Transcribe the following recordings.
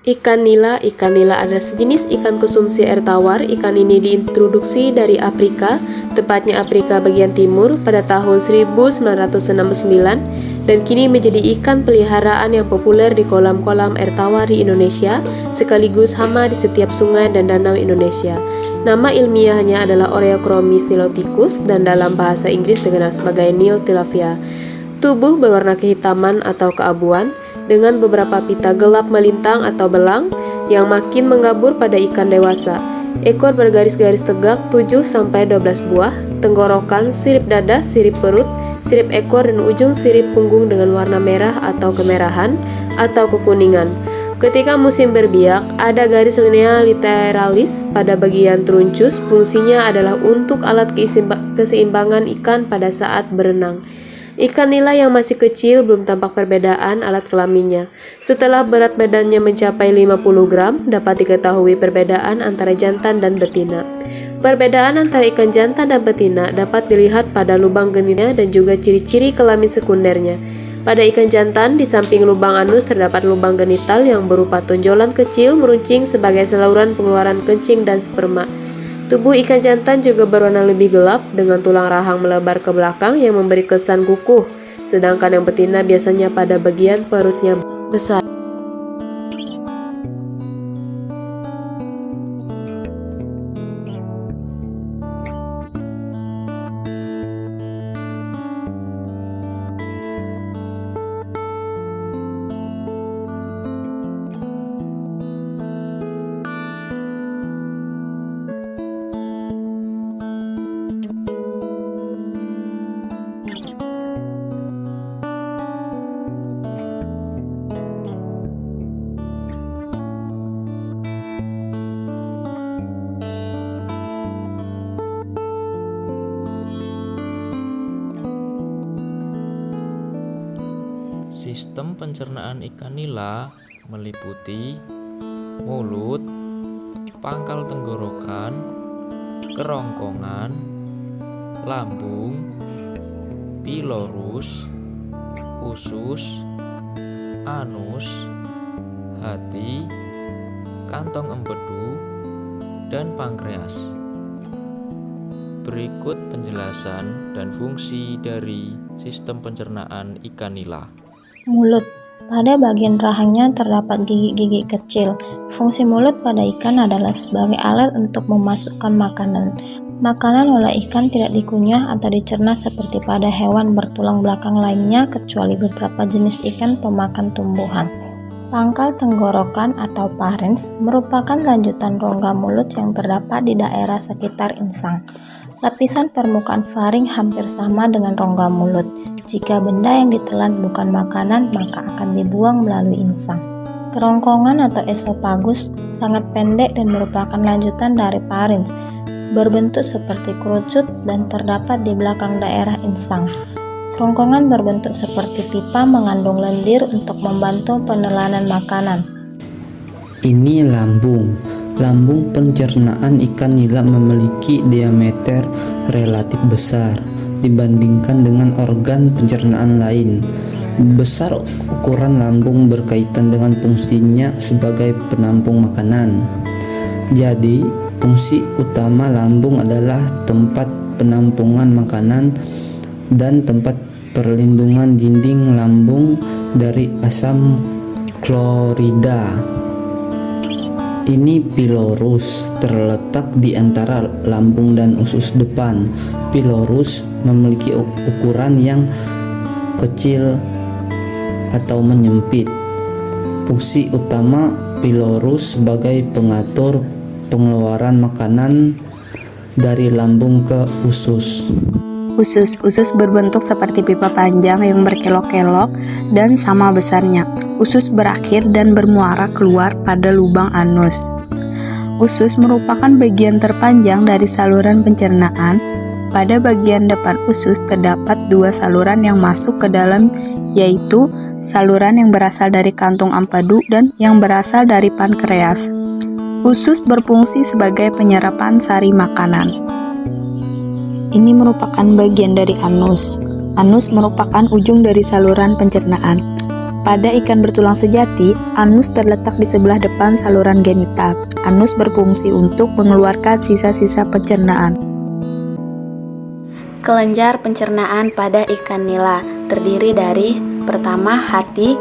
Ikan nila adalah sejenis ikan konsumsi air tawar. Ikan ini diintroduksi dari Afrika, tepatnya Afrika bagian timur pada tahun 1969 dan kini menjadi ikan peliharaan yang populer di kolam-kolam air tawar di Indonesia, sekaligus hama di setiap sungai dan danau Indonesia. Nama ilmiahnya adalah Oreochromis niloticus dan dalam bahasa Inggris dikenal sebagai Nil tilapia. Tubuh berwarna kehitaman atau keabuan, dengan beberapa pita gelap melintang atau belang yang makin mengabur pada ikan dewasa. Ekor bergaris-garis tegak 7-12 buah, tenggorokan, sirip dada, sirip perut, sirip ekor dan ujung sirip punggung dengan warna merah atau kemerahan atau kekuningan. Ketika musim berbiak, ada garis linea literalis pada bagian truncus. Fungsinya adalah untuk alat keseimbangan ikan pada saat berenang. Ikan nila yang masih kecil belum tampak perbedaan alat kelaminnya. Setelah berat badannya mencapai 50 gram, dapat diketahui perbedaan antara jantan dan betina. Perbedaan antara ikan jantan dan betina dapat dilihat pada lubang genitnya dan juga ciri-ciri kelamin sekundernya. Pada ikan jantan, di samping lubang anus terdapat lubang genital yang berupa tonjolan kecil meruncing sebagai saluran pengeluaran kencing dan sperma. Tubuh ikan jantan juga berwarna lebih gelap dengan tulang rahang melebar ke belakang yang memberi kesan kukuh, sedangkan yang betina biasanya pada bagian perutnya besar. Sistem pencernaan ikan nila meliputi mulut, pangkal tenggorokan, kerongkongan, lambung, pilorus, usus, anus, hati, kantong empedu, dan pankreas. Berikut penjelasan dan fungsi dari sistem pencernaan ikan nila. Mulut. Pada bagian rahangnya terdapat gigi-gigi kecil. Fungsi mulut pada ikan adalah sebagai alat untuk memasukkan makanan. Makanan oleh ikan tidak dikunyah atau dicerna seperti pada hewan bertulang belakang lainnya kecuali beberapa jenis ikan pemakan tumbuhan. Pangkal tenggorokan atau pharynx merupakan lanjutan rongga mulut yang terdapat di daerah sekitar insang. Lapisan permukaan faring hampir sama dengan rongga mulut. Jika benda yang ditelan bukan makanan, maka akan dibuang melalui insang. Kerongkongan atau esophagus sangat pendek dan merupakan lanjutan dari pharynx, berbentuk seperti kerucut dan terdapat di belakang daerah insang. Kerongkongan berbentuk seperti pipa mengandung lendir untuk membantu penelanan makanan. Ini lambung. Lambung pencernaan ikan nila memiliki diameter relatif besar dibandingkan dengan organ pencernaan lain. Besar ukuran lambung berkaitan dengan fungsinya sebagai penampung makanan. Jadi, fungsi utama lambung adalah tempat penampungan makanan dan tempat perlindungan dinding lambung dari asam klorida. Ini pilorus, terletak di antara lambung dan usus depan. Pilorus memiliki ukuran yang kecil atau menyempit. Fungsi utama pilorus sebagai pengatur pengeluaran makanan dari lambung ke usus. Usus berbentuk seperti pipa panjang yang berkelok-kelok dan sama besarnya. Usus berakhir dan bermuara keluar pada lubang anus. Usus merupakan bagian terpanjang dari saluran pencernaan. Pada bagian depan usus terdapat dua saluran yang masuk ke dalam, yaitu saluran yang berasal dari kantung empedu dan yang berasal dari pankreas. Usus berfungsi sebagai penyerapan sari makanan. Ini merupakan bagian dari anus. Anus merupakan ujung dari saluran pencernaan. Pada ikan bertulang sejati, anus terletak di sebelah depan saluran genital. Anus berfungsi untuk mengeluarkan sisa-sisa pencernaan. Kelenjar pencernaan pada ikan nila terdiri dari: pertama, hati.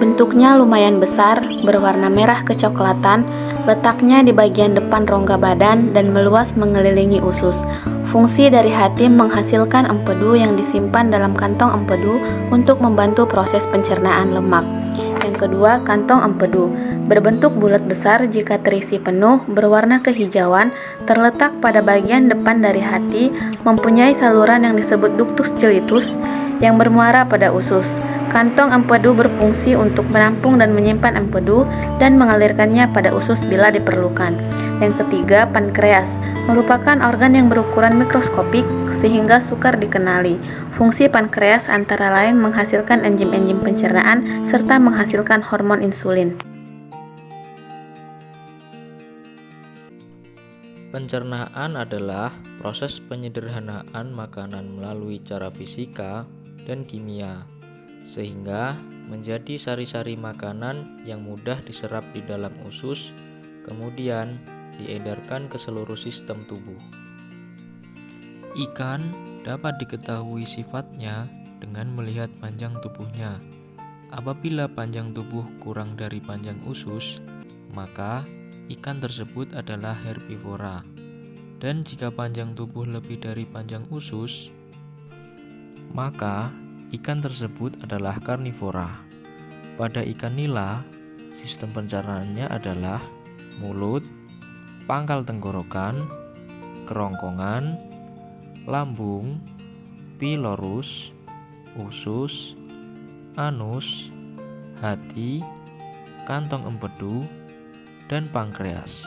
Bentuknya lumayan besar, berwarna merah kecoklatan, letaknya di bagian depan rongga badan dan meluas mengelilingi usus. Fungsi dari hati menghasilkan empedu yang disimpan dalam kantong empedu untuk membantu proses pencernaan lemak. Yang kedua, kantong empedu. Berbentuk bulat besar jika terisi penuh, berwarna kehijauan, terletak pada bagian depan dari hati, mempunyai saluran yang disebut ductus cilitus yang bermuara pada usus. Kantong empedu berfungsi untuk menampung dan menyimpan empedu dan mengalirkannya pada usus bila diperlukan. Yang ketiga, pankreas merupakan organ yang berukuran mikroskopik sehingga sukar dikenali. Fungsi pankreas antara lain menghasilkan enzim-enzim pencernaan serta menghasilkan hormon insulin. Pencernaan adalah proses penyederhanaan makanan melalui cara fisika dan kimia, sehingga menjadi sari-sari makanan yang mudah diserap di dalam usus, kemudian diedarkan ke seluruh sistem tubuh. Ikan dapat diketahui sifatnya dengan melihat panjang tubuhnya. Apabila panjang tubuh kurang dari panjang usus, maka ikan tersebut adalah herbivora. Dan jika panjang tubuh lebih dari panjang usus, maka ikan tersebut adalah karnivora. Pada ikan nila, sistem pencernaannya adalah mulut, pangkal tenggorokan, kerongkongan, lambung, pilorus, usus, anus, hati, kantong empedu, dan pankreas.